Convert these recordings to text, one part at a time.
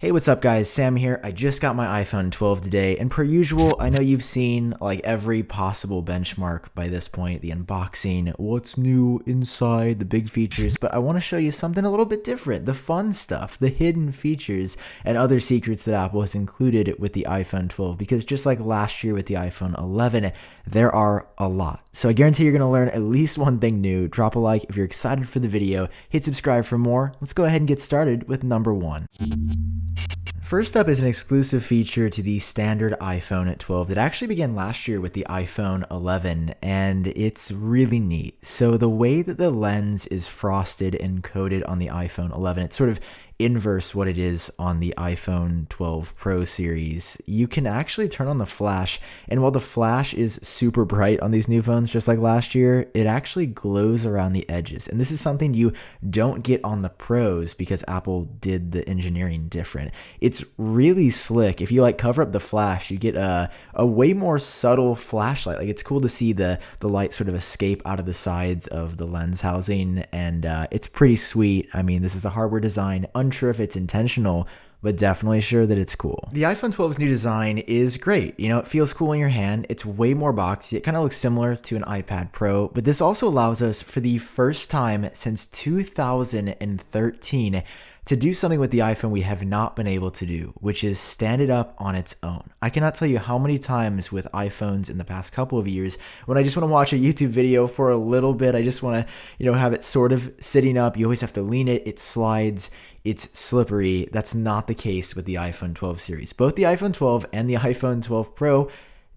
Hey, what's up guys? Sam here. I just got my iPhone 12 today, and per usual, I know you've seen like every possible benchmark by this point, the unboxing, what's new inside, the big features, but I want to show you something a little bit different, the fun stuff, the hidden features, and other secrets that Apple has included with the iPhone 12, because just like last year with the iPhone 11, there are a lot. So I guarantee you're going to learn at least one thing new. Drop a like if you're excited for the video, hit subscribe for more. Let's go ahead and get started with number one. First up is an exclusive feature to the standard iPhone 12 that actually began last year with the iPhone 11, and it's really neat. So the way that the lens is frosted and coated on the iPhone 11, it's sort of inverse what it is on the iPhone 12 Pro series. You can actually turn on the flash, and while the flash is super bright on these new phones just like last year, it actually glows around the edges, and this is something you don't get on the Pros because Apple did the engineering different. It's really slick. If you like cover up the flash, you get a way more subtle flashlight. Like, it's cool to see the light sort of escape out of the sides of the lens housing, and it's pretty sweet. I mean, this is a hardware design. Unsure if it's intentional, but definitely sure that it's cool. The iPhone 12's new design is great. You know, it feels cool in your hand. It's way more boxy. It kind of looks similar to an iPad Pro, but this also allows us, for the first time since 2013, to do something with the iPhone we have not been able to do, which is stand it up on its own. I cannot tell you how many times with iPhones in the past couple of years, when I just want to watch a YouTube video for a little bit, I just want to, have it sort of sitting up. You always have to lean it. It slides. It's slippery. That's not the case with the iPhone 12 series. Both the iPhone 12 and the iPhone 12 Pro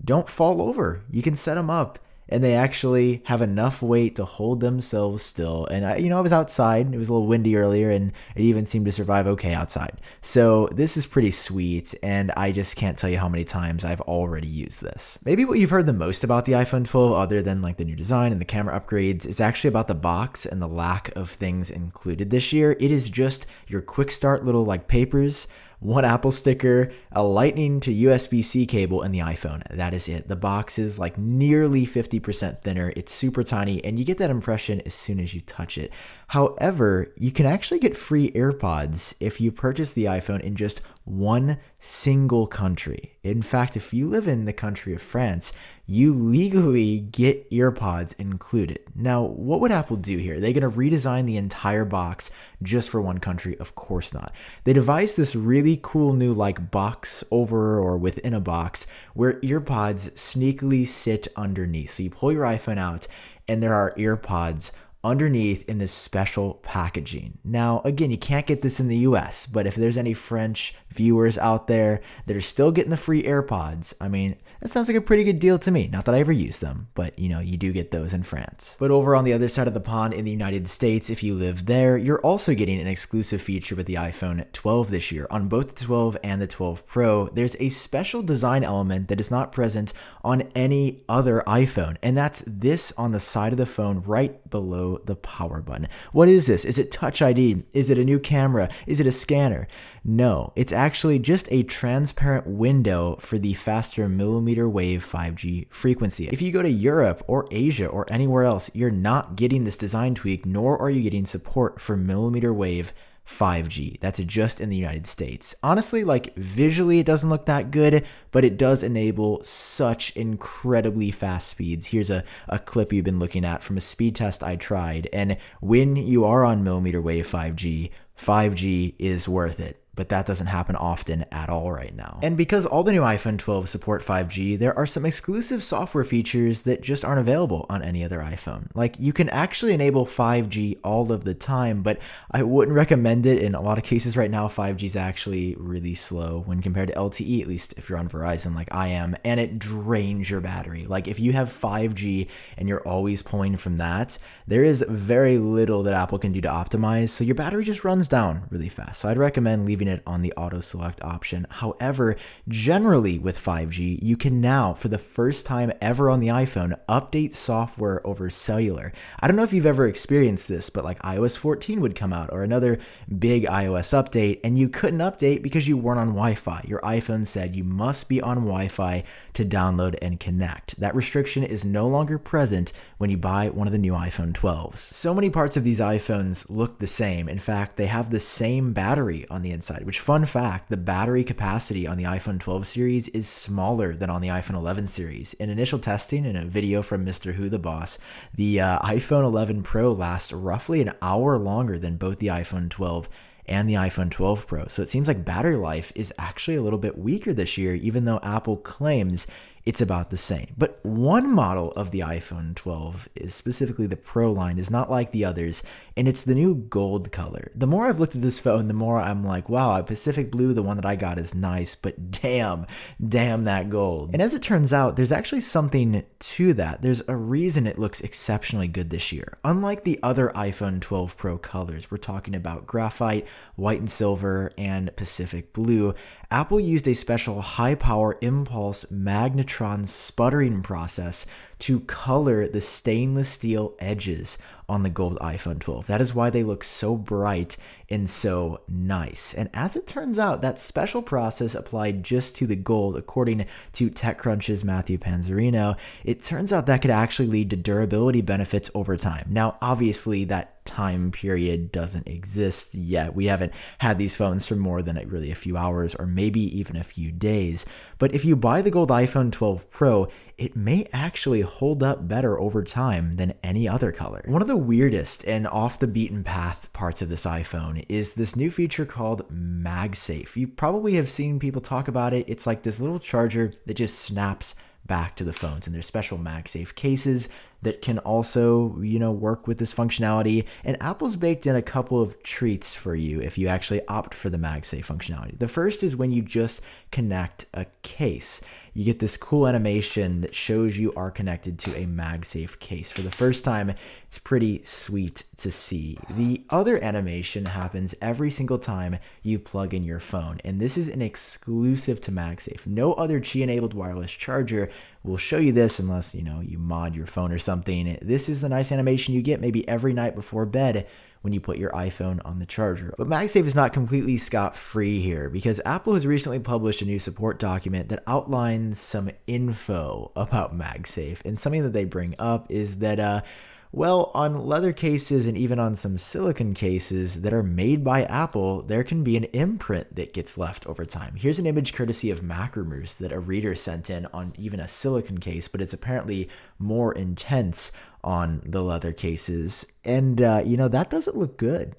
don't fall over. You can set them up, and they actually have enough weight to hold themselves still. And I was outside. It was a little windy earlier, and it even seemed to survive okay outside. So this is pretty sweet, and I just can't tell you how many times I've already used this. Maybe what you've heard the most about the iPhone 12, other than like the new design and the camera upgrades, is actually about the box and the lack of things included this year. It is just your quick start little like papers, one Apple sticker, a Lightning to USB-C cable, and the iPhone. That is it. The box is like nearly 50% thinner. It's super tiny, and you get that impression as soon as you touch it. However, you can actually get free AirPods if you purchase the iPhone in just one single country. In fact, if you live in the country of France, you legally get AirPods included. Now, what would Apple do here? Are they going to redesign the entire box just for one country? Of course not. They devised this really cool new like box over or within a box where AirPods sneakily sit underneath. So you pull your iPhone out, and there are AirPods underneath in this special packaging. Now, again, you can't get this in the US, but if there's any French viewers out there that are still getting the free AirPods, I mean, that sounds like a pretty good deal to me. Not that I ever use them, but you do get those in France. But over on the other side of the pond in the United States, if you live there, you're also getting an exclusive feature with the iPhone 12 this year. On both the 12 and the 12 Pro, there's a special design element that is not present on any other iPhone, and that's this on the side of the phone right below the power button. What is this? Is it Touch ID? Is it a new camera? Is it a scanner? No, it's actually just a transparent window for the faster millimeter wave 5G frequency. If you go to Europe or Asia or anywhere else, you're not getting this design tweak, nor are you getting support for millimeter wave 5G. That's just in the United States. Honestly, like visually, it doesn't look that good, but it does enable such incredibly fast speeds. Here's a clip you've been looking at from a speed test I tried. And when you are on millimeter wave 5G, 5G is worth it. But that doesn't happen often at all right now. And because all the new iPhone 12 support 5G, there are some exclusive software features that just aren't available on any other iPhone. Like, you can actually enable 5G all of the time, but I wouldn't recommend it. In a lot of cases right now, 5G is actually really slow when compared to LTE, at least if you're on Verizon like I am, and it drains your battery. Like, if you have 5G and you're always pulling from that, there is very little that Apple can do to optimize, so your battery just runs down really fast. So I'd recommend leaving it on the auto select option. However, generally with 5G, you can now, for the first time ever on the iPhone, update software over cellular. I don't know if you've ever experienced this, but like iOS 14 would come out or another big iOS update, and you couldn't update because you weren't on Wi-Fi. Your iPhone said you must be on Wi-Fi to download and connect. That restriction is no longer present when you buy one of the new iPhone 12s. So many parts of these iPhones look the same. In fact, they have the same battery on the inside downside, which, fun fact, the battery capacity on the iPhone 12 series is smaller than on the iPhone 11 series. In initial testing, in a video from Mr. Who the Boss, the iPhone 11 Pro lasts roughly an hour longer than both the iPhone 12 and the iPhone 12 Pro. So it seems like battery life is actually a little bit weaker this year, even though Apple claims it's about the same. But one model of the iPhone 12, is specifically the Pro line, is not like the others, and it's the new gold color. The more I've looked at this phone, the more I'm like, wow, Pacific Blue, the one that I got, is nice, but damn that gold. And as it turns out, there's actually something to that. There's a reason it looks exceptionally good this year. Unlike the other iPhone 12 Pro colors, we're talking about graphite, white and silver, and Pacific Blue, Apple used a special high-power impulse magnetron sputtering process to color the stainless steel edges on the gold iPhone 12. That is why they look so bright and so nice. And as it turns out, that special process applied just to the gold, according to TechCrunch's Matthew Panzarino, it turns out that could actually lead to durability benefits over time. Now, obviously, that time period doesn't exist yet. We haven't had these phones for more than really a few hours or maybe even a few days. But if you buy the gold iPhone 12 Pro, it may actually hold up better over time than any other color. One of the weirdest and off the beaten path parts of this iPhone is this new feature called MagSafe. You probably have seen people talk about it. It's like this little charger that just snaps back to the phones, and there's special MagSafe cases that can also, work with this functionality. And Apple's baked in a couple of treats for you if you actually opt for the MagSafe functionality. The first is when you just connect a case. You get this cool animation that shows you are connected to a MagSafe case. For the first time, it's pretty sweet to see. The other animation happens every single time you plug in your phone, and this is an exclusive to MagSafe. No other Qi-enabled wireless charger will show you this unless, you mod your phone or something. This is the nice animation you get maybe every night before bed when you put your iPhone on the charger. But MagSafe is not completely scot-free here, because Apple has recently published a new support document that outlines some info about MagSafe. And something that they bring up is that, on leather cases and even on some silicone cases that are made by Apple, there can be an imprint that gets left over time. Here's an image courtesy of MacRumors that a reader sent in on even a silicone case, but it's apparently more intense on the leather cases. And, that doesn't look good.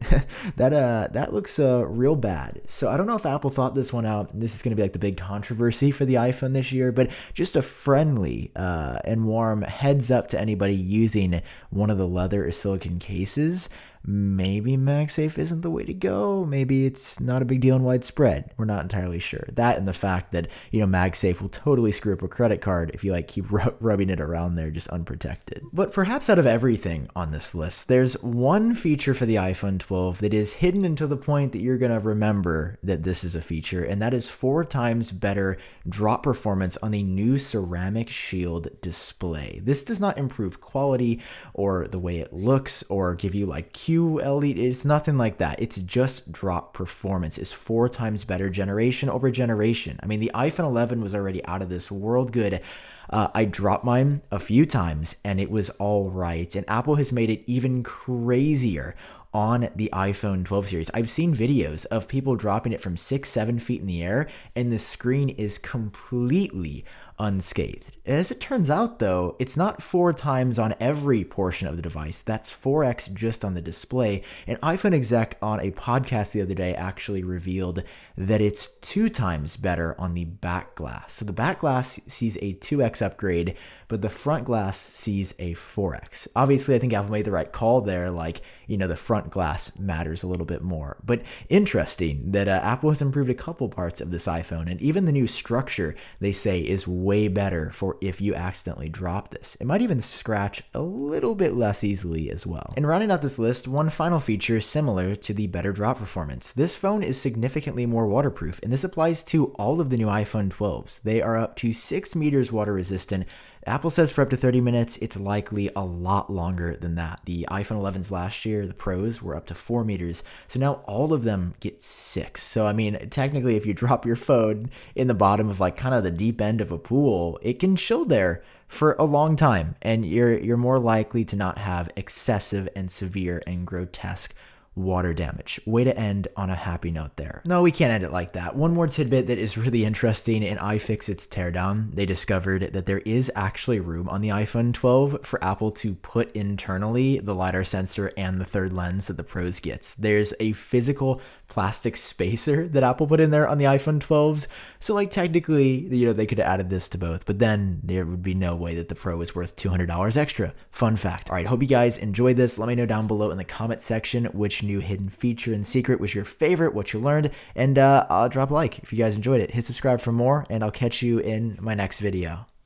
that looks real bad. So I don't know if Apple thought this one out. This is going to be like the big controversy for the iPhone this year, but just a friendly and warm heads up to anybody using one of the leather or silicone cases. Maybe MagSafe isn't the way to go. Maybe it's not a big deal and widespread. We're not entirely sure. That and the fact that, MagSafe will totally screw up a credit card if you keep rubbing it around there just unprotected. But perhaps out of everything on this list, there's one feature for the iPhone 12 that is hidden until the point that you're going to remember that this is a feature, and that is 4 times better drop performance on the new Ceramic Shield display. This does not improve quality or the way it looks or give you QLED. It's nothing like that. It's just drop performance. It's 4 times better generation over generation. I mean, the iPhone 11 was already out of this world good. I dropped mine a few times and it was all right. And Apple has made it even crazier on the iPhone 12 series. I've seen videos of people dropping it from 6-7 feet in the air and the screen is completely unscathed. As it turns out, though, it's not 4 times on every portion of the device. That's 4x just on the display. An iPhone exec on a podcast the other day actually revealed that it's 2 times better on the back glass. So the back glass sees a 2x upgrade, but the front glass sees a 4x. Obviously, I think Apple made the right call there. The front glass matters a little bit more. But interesting that Apple has improved a couple parts of this iPhone, and even the new structure, they say, is way better for if you accidentally drop this. It might even scratch a little bit less easily as well. And rounding out this list, one final feature similar to the better drop performance. This phone is significantly more waterproof, and this applies to all of the new iPhone 12s. They are up to 6 meters water resistant. Apple says for up to 30 minutes, it's likely a lot longer than that. The iPhone 11s last year, the Pros, were up to 4 meters. So now all of them get 6. So, technically, if you drop your phone in the bottom of kind of the deep end of a pool, it can chill there for a long time. And you're more likely to not have excessive and severe and grotesque water damage. Way to end on a happy note there. No, we can't end it like that. One more tidbit that is really interesting in iFixit's teardown, they discovered that there is actually room on the iPhone 12 for Apple to put internally the LiDAR sensor and the third lens that the Pros gets. There's a physical plastic spacer that Apple put in there on the iPhone 12s. So like technically, they could have added this to both, but then there would be no way that the Pro is worth $200 extra. Fun fact. All right, hope you guys enjoyed this. Let me know down below in the comment section which new hidden feature and secret was your favorite, what you learned, and I'll drop a like if you guys enjoyed it. Hit subscribe for more, and I'll catch you in my next video.